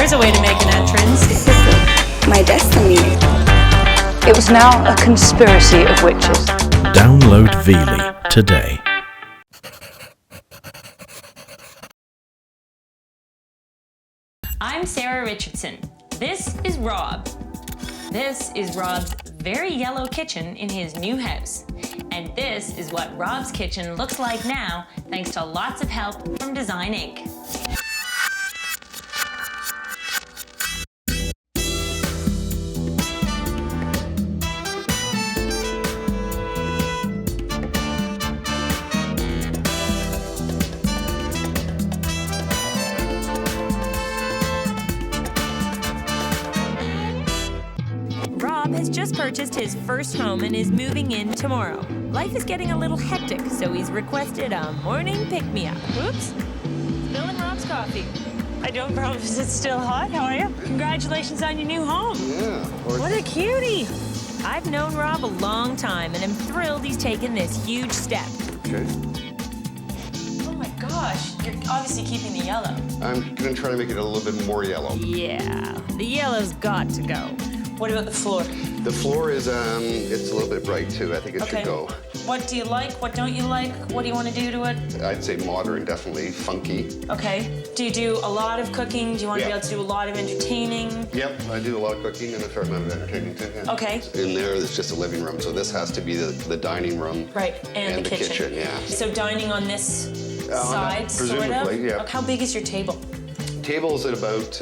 There's a way to make an entrance. This is my destiny. It was now a conspiracy of witches. Download Veely today. I'm Sarah Richardson. This is Rob. This is Rob's very yellow kitchen in his new house. And this is what Rob's kitchen looks like now, thanks to lots of help from Design Inc. Rob has just purchased his first home and is moving in tomorrow. Life is getting a little hectic, so he's requested a morning pick-me-up. Oops, spilling Rob's coffee. I don't promise it's still hot. How are you? Congratulations on your new home. Yeah. What a cutie. I've known Rob a long time, and I'm thrilled he's taken this huge step. Okay. Oh my gosh, you're obviously keeping the yellow. I'm gonna try to make it a little bit more yellow. Yeah, the yellow's got to go. What about the floor? The floor is, it's a little bit bright too. I think it should go. What do you like? What don't you like? What do you want to do to it? I'd say modern, definitely funky. Okay. Do you do a lot of cooking? Do you want to be able to do a lot of entertaining? Yep, I do a lot of cooking and a fair amount of entertaining too. Yeah. Okay. In there, there's just a living room, so this has to be the dining room. Right, and the kitchen. Yeah. So dining on this side, sort of? Presumably, yeah. How big is your table? Table's at about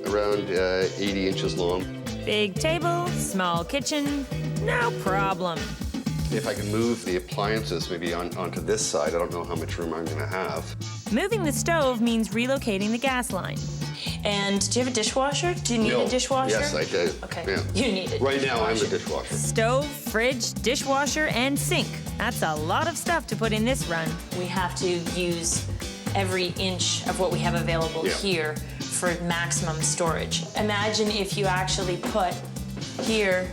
around 80 inches long. Big table, small kitchen, no problem. If I can move the appliances maybe onto this side, I don't know how much room I'm gonna have. Moving the stove means relocating the gas line. And do you have a dishwasher? Do you need a dishwasher? Yes, I do. Okay, Yeah. you need it. Right now, I'm the dishwasher. Stove, fridge, dishwasher, and sink. That's a lot of stuff to put in this run. We have to use every inch of what we have available here for maximum storage. Imagine if you actually put here,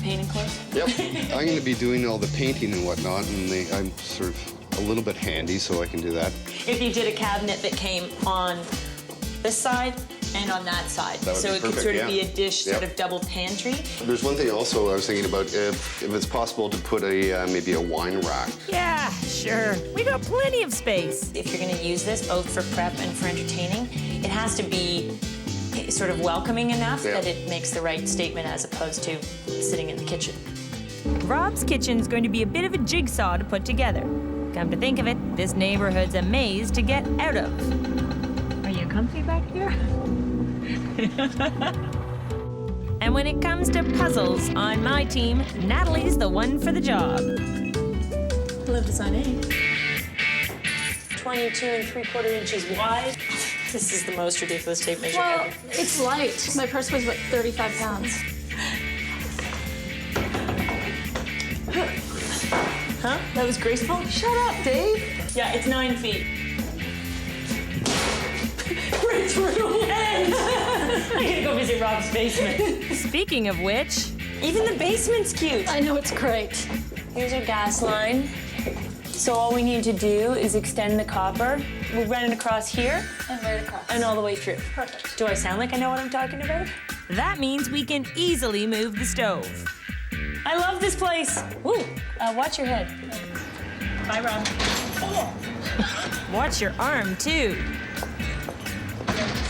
painting clothes? Yep. I'm going to be doing all the painting and whatnot, and I'm sort of a little bit handy, so I can do that. If you did a cabinet that came on this side and on that side, That would so be it could perfect, sort of yeah. be a dish, sort Yep. of double pantry. There's one thing also I was thinking about, if it's possible to put a maybe a wine rack. Yeah, sure. We got plenty of space. If you're gonna use this both for prep and for entertaining, it has to be sort of welcoming enough that it makes the right statement as opposed to sitting in the kitchen. Rob's kitchen's going to be a bit of a jigsaw to put together. Come to think of it, this neighborhood's a maze to get out of. Are you comfy back here? And when it comes to puzzles on my team, Natalie's the one for the job. Hello, Design Inc. 22 3/4 inches wide. This is the most ridiculous tape measure Well, ever. it's light. My purse weighs about 35 pounds. Huh? That was graceful? Shut up, Dave. Yeah, it's 9 feet. Right through the lens. I gotta go visit Rob's basement. Speaking of which, even the basement's cute. I know, it's great. Here's our gas line. So all we need to do is extend the copper. We'll run it across here And right across. and all the way through. Perfect. Do I sound like I know what I'm talking about? That means we can easily move the stove. I love this place. Ooh, watch your head. Bye, Rob. Oh. Watch your arm, too.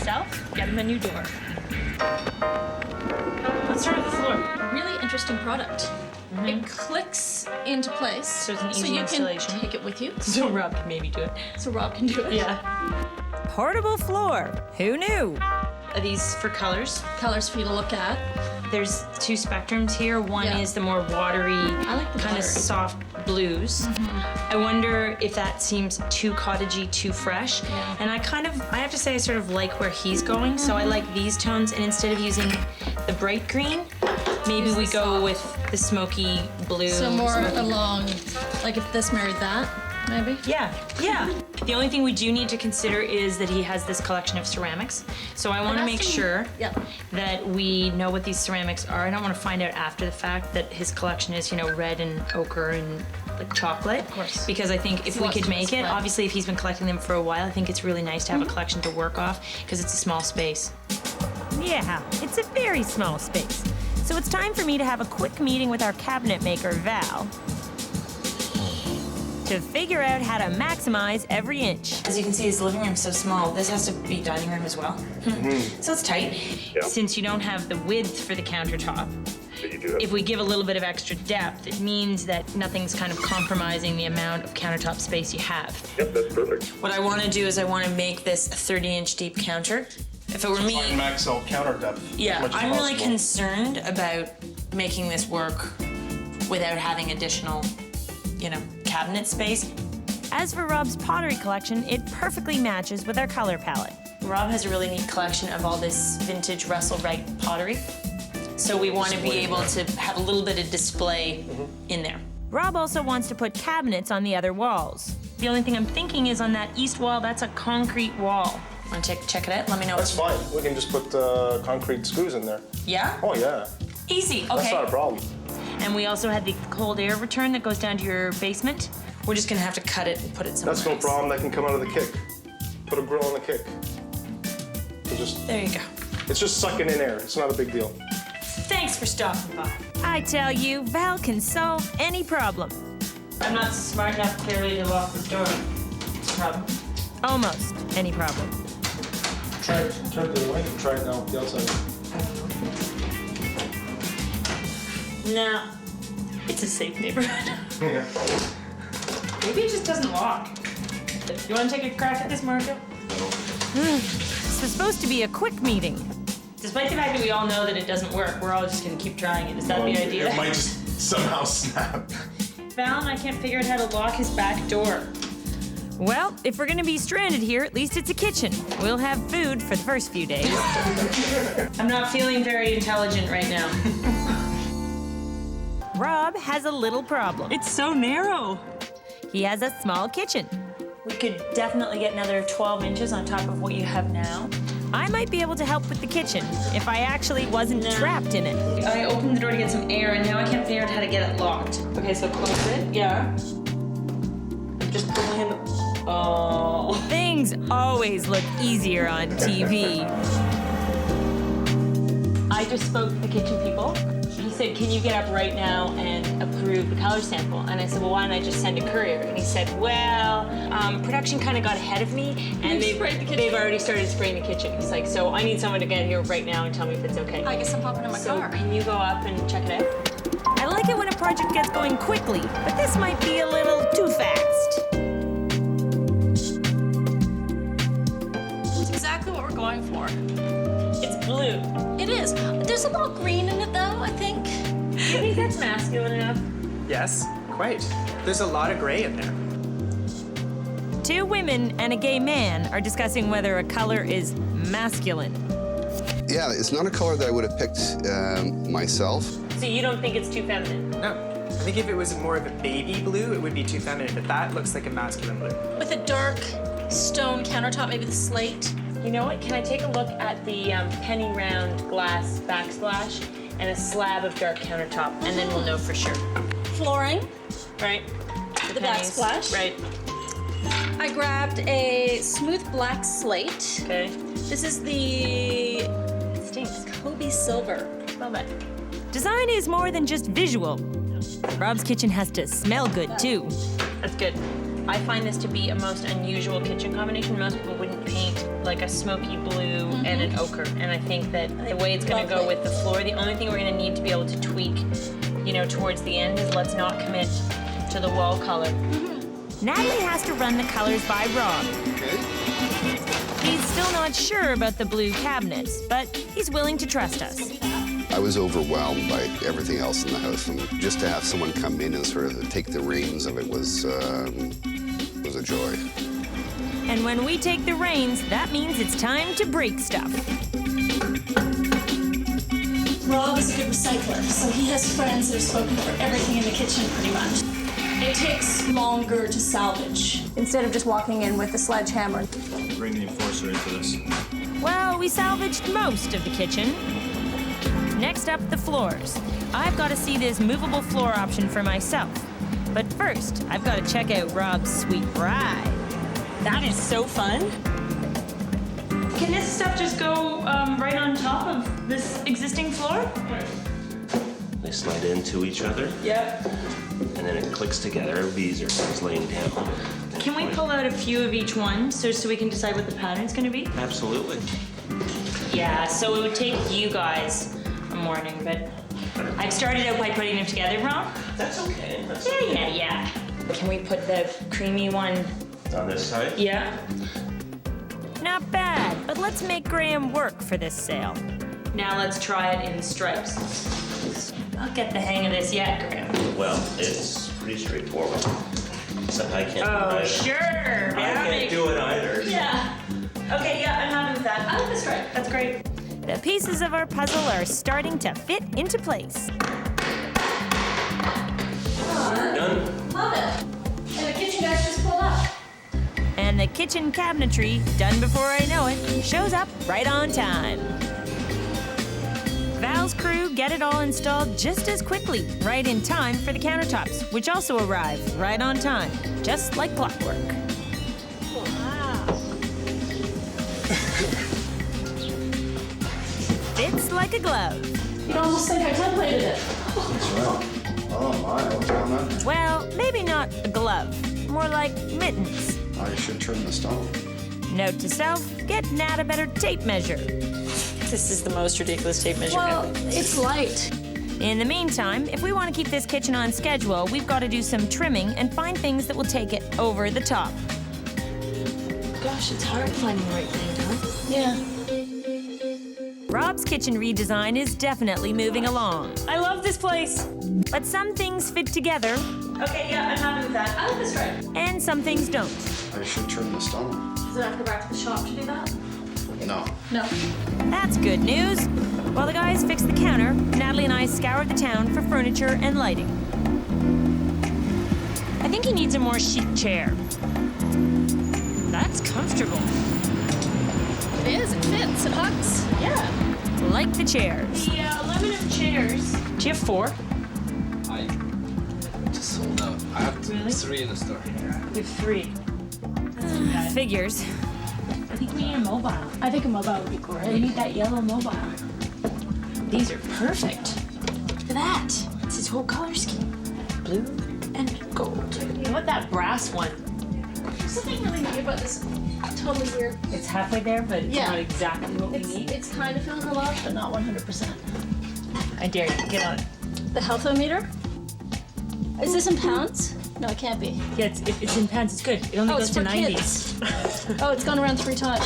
Self, get him a new door. Let's start with the floor. Really interesting product. It clicks into place. So it's an easy you installation. can take it with you. So Rob can maybe do it. So Rob can do it. Yeah. Portable floor. Who knew? Are these for colors? Colors for you to look at. There's two spectrums here. One Yeah. is the more watery, I like the kind of watery. soft blues. I wonder if that seems too cottagey, too fresh. Yeah. And I have to say I sort of like where he's going, so I like these tones, and instead of using the bright green, maybe we go with the smoky blue. So more smoky- along, like if this married that, maybe? Yeah. The only thing we do need to consider is that he has this collection of ceramics. So I want to make sure that we know what these ceramics are. I don't want to find out after the fact that his collection is, red and ochre and like chocolate. Of course. Because I think if we could make it, obviously if he's been collecting them for a while, I think it's really nice to have a collection to work off because it's a small space. Yeah, it's a very small space. So it's time for me to have a quick meeting with our cabinet maker, Val, to figure out how to maximize every inch. As you can see, his living room's so small. This has to be dining room as well. So it's tight. Yeah. Since you don't have the width for the countertop, But you do have if we give a little bit of extra depth, it means that nothing's kind of compromising the amount of countertop space you have. Yep, that's perfect. What I want to do is I want to make this a 30-inch deep counter. If it were me, Try and max out counter depth. yeah, as much as I'm really possible. concerned about making this work without having additional, cabinet space. As for Rob's pottery collection, it perfectly matches with our color palette. Rob has a really neat collection of all this vintage Russell Wright pottery. So we want to be able to have a little bit of display in there. Rob also wants to put cabinets on the other walls. The only thing I'm thinking is on that east wall, that's a concrete wall. Want to check it out? Let me know. That's fine. We can just put concrete screws in there. Yeah? Oh, yeah. Easy, okay. That's not a problem. And we also had the cold air return that goes down to your basement. We're just gonna have to cut it and put it somewhere That's no else. problem. That can come out of the kick. Put a grill on the kick. There you go. It's just sucking in air. It's not a big deal. Thanks for stopping by. I tell you, Val can solve any problem. I'm not smart enough clearly to lock the door. It's a problem. Almost any problem. Turn to the right and try it now, the outside. No, it's a safe neighborhood. Yeah. Maybe it just doesn't lock. You want to take a crack at this, Marco? This was supposed to be a quick meeting. Despite the fact that we all know that it doesn't work, we're all just gonna keep trying it. Is that the idea? It might just somehow snap. Val and I can't figure out how to lock his back door. Well, if we're gonna be stranded here, at least it's a kitchen. We'll have food for the first few days. I'm not feeling very intelligent right now. Rob has a little problem. It's so narrow. He has a small kitchen. We could definitely get another 12 inches on top of what you have now. I might be able to help with the kitchen if I actually wasn't trapped in it. I opened the door to get some air, and now I can't figure out how to get it locked. Okay, so close it. Yeah. I'm just pulling him. Oh. Things always look easier on TV. I just spoke to the kitchen people. He said, can you get up right now and approve the color sample? And I said, well, why don't I just send a courier? And he said, well, production kind of got ahead of me, and they've already started spraying the kitchen. He's like, so I need someone to get here right now and tell me if it's okay. I guess I'm hopping in my So car. can you go up and check it out? I like it when a project gets going quickly, but this might be a little too fast. It's exactly what we're going for. It's blue. It is. There's a little green in it, though, I think. Do you think that's masculine enough? Yes, quite. There's a lot of gray in there. 2 women and a gay man are discussing whether a color is masculine. Yeah, it's not a color that I would have picked myself. So you don't think it's too feminine? No. I think if it was more of a baby blue, it would be too feminine, but that looks like a masculine blue. With a dark stone countertop, maybe the slate. You know what? Can I take a look at the penny round glass backsplash and a slab of dark countertop, and then we'll know for sure. Flooring. Right? The pennies. backsplash. Right. I grabbed a smooth black slate. Okay. This is the It stinks. Kobe Silver. Smell that. Design is more than just visual. Rob's kitchen has to smell good, too. That's good. I find this to be a most unusual kitchen combination. Most people wouldn't paint like a smoky blue and an ochre. And I think that the way it's gonna go with the floor, the only thing we're gonna need to be able to tweak, towards the end is let's not commit to the wall color. Natalie has to run the colors by Rob. Okay. He's still not sure about the blue cabinets, but he's willing to trust us. I was overwhelmed by everything else in the house, and just to have someone come in and sort of take the reins of it was a joy. And when we take the reins, that means it's time to break stuff. Rob is a good recycler, so he has friends that are spoken for everything in the kitchen pretty much. It takes longer to salvage. Instead of just walking in with a sledgehammer. Bring the enforcer into this. Well, we salvaged most of the kitchen. Next up, the floors. I've got to see this movable floor option for myself. But first, I've got to check out Rob's sweet ride. That is so fun. Can this stuff just go right on top of this existing floor? They slide into each other. Yep. And then it clicks together. These are things laying down. Can we pull out a few of each one so we can decide what the pattern's gonna be? Absolutely. Yeah, so it would take you guys a morning, but I've started out by putting them together, Rob. That's okay. Yeah. Can we put the creamy one on this side? Yeah. Not bad, but let's make Graham work for this sale. Now let's try it in stripes. I'll get the hang of this yet, Graham. Well, it's pretty straightforward. Except I can't do it Oh, either. sure. I can't do it either. Yeah. Okay, yeah, I'm happy with that. I like the stripe. That's great. The pieces of our puzzle are starting to fit into place. You're done? Love it. And the kitchen guys just pulled up. And the kitchen cabinetry, done before I know it, shows up right on time. Val's crew get it all installed just as quickly, right in time for the countertops, which also arrive right on time, just like clockwork. Wow. Fits like a glove. You'd almost think I templated it. That's right. Oh my, what's going on? Well, maybe not a glove, more like mittens. I should trim the stone. Note to self, get Nat a better tape measure. This is the most ridiculous tape measure Well, ever. it's light. In the meantime, if we want to keep this kitchen on schedule, we've got to do some trimming and find things that will take it over the top. Gosh, it's hard finding the right thing, huh? Yeah. Rob's kitchen redesign is definitely moving along. I love this place. But some things fit together, Okay, yeah, I'm happy with that. I like the stripe. and some things don't. I should trim the stone. Does it have to go back to the shop to do that? No. No. That's good news. While the guys fix the counter, Natalie and I scoured the town for furniture and lighting. I think he needs a more chic chair. That's comfortable. It is. It fits. It hugs. Yeah. Like the chairs. The aluminum chairs. Do you have 4? I just sold out. I have Really? 3 in the store. You have 3. Figures. I think we need a mobile. I think a mobile would be great. We need that yellow mobile. These are perfect. Look at that. It's his whole color scheme. Blue and gold. What about that brass one? There's something really neat about this. Totally weird. It's halfway there, but it's Yeah. not exactly what we need. It's kind of feeling the love, but not 100%. I dare you, get on it. The health-o-meter? Is this in pounds? No, it can't be. Yeah, if it's in pounds, it's good. It only Oh, goes it's to for 90. kids. Oh, it's gone around 3 times.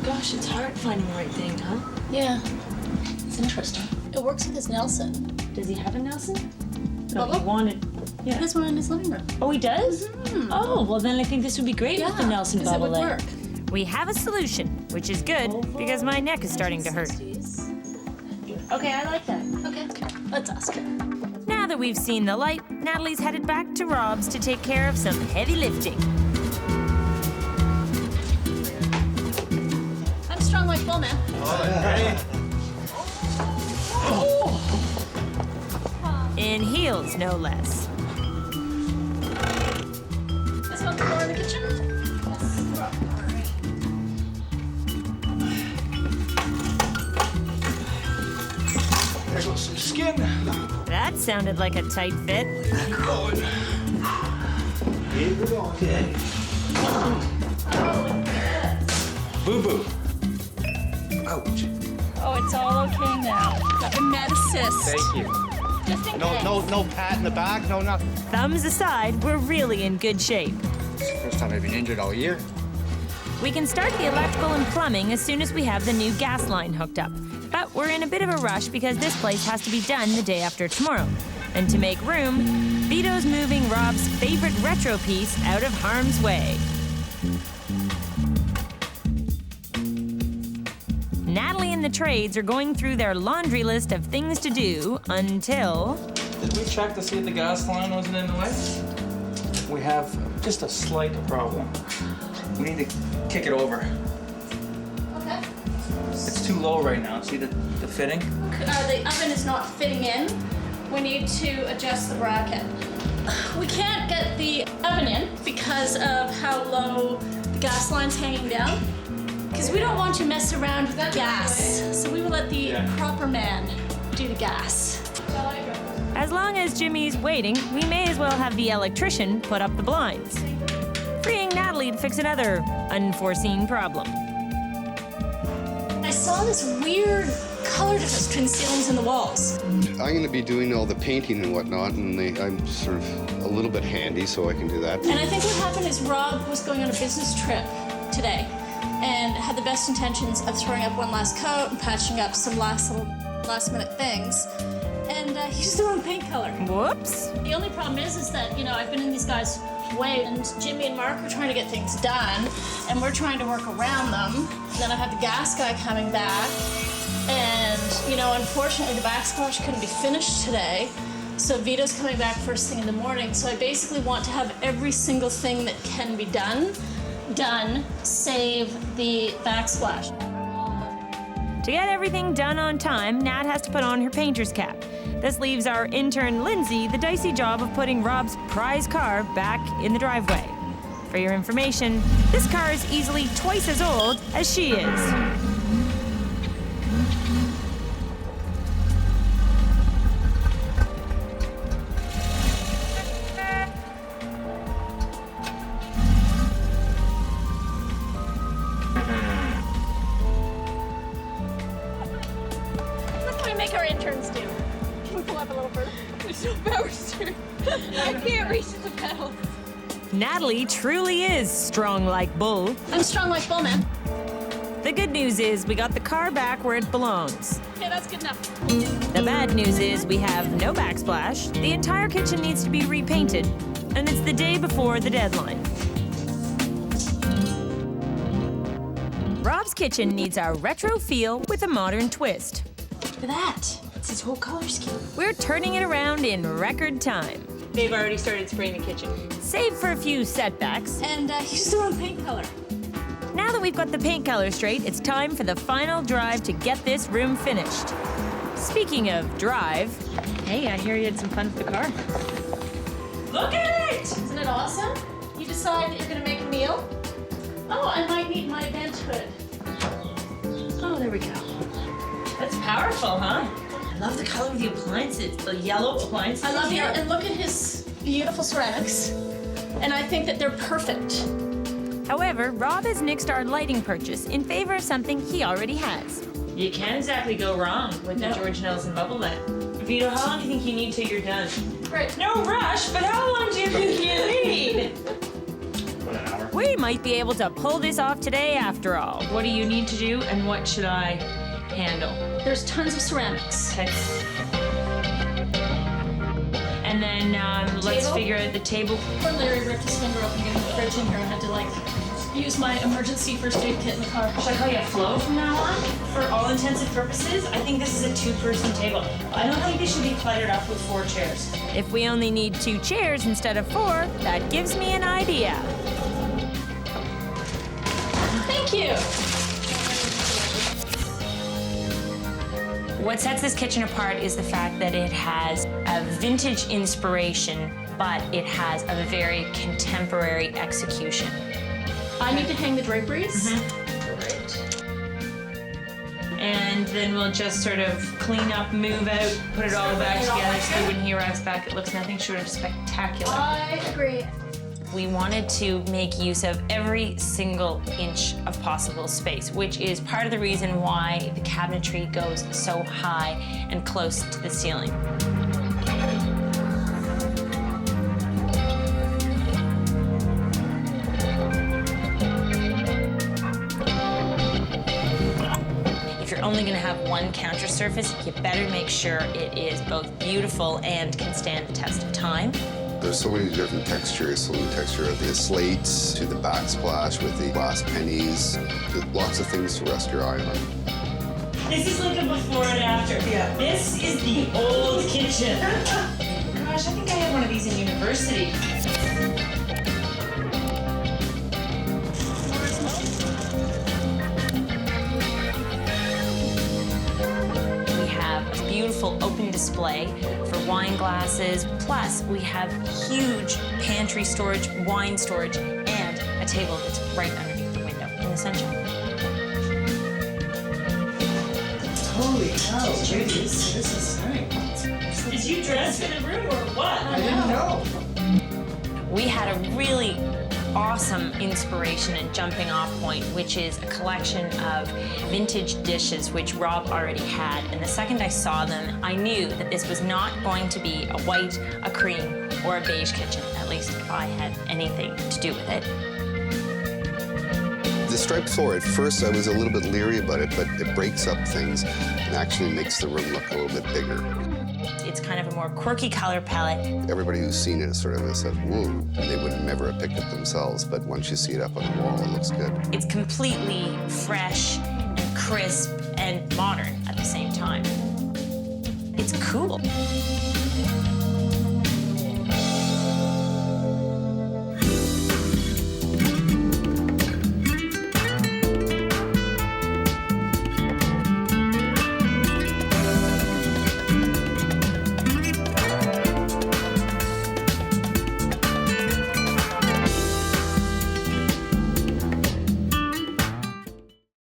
Gosh, it's hard finding the right thing, huh? Yeah. It's interesting. It works with his Nelson. Does he have a Nelson? No, Bubba? he wanted. He has one in his living room. Oh, he does? Oh, well then I think this would be great with the Nelson because it bubble would light. work. We have a solution, which is good because my neck is starting to hurt. Okay, I like that. Okay, let's ask her. Now that we've seen the light, Natalie's headed back to Rob's to take care of some heavy lifting. I'm strong like bull, man. In heels, no less. This one floor in the kitchen? There goes some skin. That sounded like a tight fit. Going. Okay. Boo boo. Ouch. Oh, it's all okay now. Got the med assist. Thank you. Just in case. No pat in the back, no nothing. Thumbs aside, we're really in good shape. It's the first time I've been injured all year. We can start the electrical and plumbing as soon as we have the new gas line hooked up. But we're in a bit of a rush because this place has to be done the day after tomorrow. And to make room, Vito's moving Rob's favorite retro piece out of harm's way. Natalie and the trades are going through their laundry list of things to do until... Did we check to see if the gas line wasn't in the way? We have just a slight problem. We need to kick it over. Okay. It's too low right now. See the fitting? The oven is not fitting in. we need to adjust the bracket. We can't get the oven in because of how low the gas line's hanging down. Because we don't want to mess around with the gas. So we will let the proper man do the gas. As long as Jimmy's waiting, we may as well have the electrician put up the blinds, freeing Natalie to fix another unforeseen problem. I saw this weird color difference between the ceilings and the walls. I'm going to be doing all the painting and whatnot, and I'm sort of a little bit handy, so I can do that. And I think what happened is Rob was going on a business trip today and had the best intentions of throwing up one last coat and patching up some last minute things. And he used the wrong paint color. Whoops. The only problem is that, you know, I've been in these guys' way, and Jimmy and Mark are trying to get things done, and we're trying to work around them. Then I have the gas guy coming back, and, you know, unfortunately the backsplash couldn't be finished today, so Vito's coming back first thing in the morning, so I basically want to have every single thing that can be done, save the backsplash. To get everything done on time, Nat has to put on her painter's cap. This leaves our intern, Lindsay, the dicey job of putting Rob's prize car back in the driveway. For your information, this car is easily twice as old as she is. What can we make our interns do? Can we pull up a little further? There's no power steering. I can't reach the pedals. Natalie truly is strong like bull. I'm strong like bull, man. The good news is we got the car back where it belongs. Yeah, that's good enough. The bad news is we have no backsplash, the entire kitchen needs to be repainted, and it's the day before the deadline. Rob's kitchen needs a retro feel with a modern twist. Look at that. It's his whole color scheme. We're turning it around in record time. They've already started spraying the kitchen. Save for a few setbacks. And he's the wrong paint color. Now that we've got the paint color straight, it's time for the final drive to get this room finished. Speaking of drive, Hey, I hear you had some fun with the car. Look at it! Isn't it awesome? You decide that you're gonna make a meal. Oh, I might need my vent hood. Oh, there we go. That's powerful, huh? I love the color of the appliances, the yellow appliances. I love it, and look at his beautiful ceramics. And I think that they're perfect. however, Rob has nixed our lighting purchase in favor of something he already has. You can't exactly go wrong with the George Nelson bubble lamp. Vito, how long do you think you need till you're done? Great. No rush, but how long do you think you need? About an hour. We might be able to pull this off today after all. What do you need to do, and what should I handle? There's tons of ceramics. Okay. And then let's Table? figure out the table. Poor Larry ripped his finger open getting the fridge in here. I had to use my emergency first aid kit in the car. Should I call you Flo from now on? For all intents and purposes, I think this is a two-person table. I don't think this should be cluttered up with 4 chairs. If we only need 2 chairs instead of 4, that gives me an idea. Thank you. What sets this kitchen apart is the fact that it has a vintage inspiration, but it has a very contemporary execution. I need to hang the draperies. Great. And then we'll just sort of clean up, move out, put it all back together so that when he arrives back, it looks nothing short of spectacular. I agree. We wanted to make use of every single inch of possible space, which is part of the reason why the cabinetry goes so high and close to the ceiling. If you're only going to have one counter surface, you better make sure it is both beautiful and can stand the test of time. There's so many different textures, from the texture of the slates to the backsplash with the glass pennies. There's lots of things to rest your eye on. This is like a before and after. Yeah. This is the old kitchen. Gosh, I think I had one of these in university. We have a beautiful open display for wine glasses. Plus, we have huge pantry storage, wine storage, and a table that's right underneath the window in the sunshine. Holy cow, ladies, this is nice. Did you dress for the room or what? I didn't know. We had a really awesome inspiration and jumping off point, which is a collection of vintage dishes which Rob already had. And the second I saw them, I knew that this was not going to be a white, a cream, or a beige kitchen, at least if I had anything to do with it. The striped floor, at first I was a little bit leery about it, but it breaks up things and actually makes the room look a little bit bigger. It's kind of a more quirky color palette. Everybody who's seen it sort of said, whoa, and they would never have picked it themselves, but once you see it up on the wall, it looks good. It's completely fresh and crisp and modern at the same time. It's cool.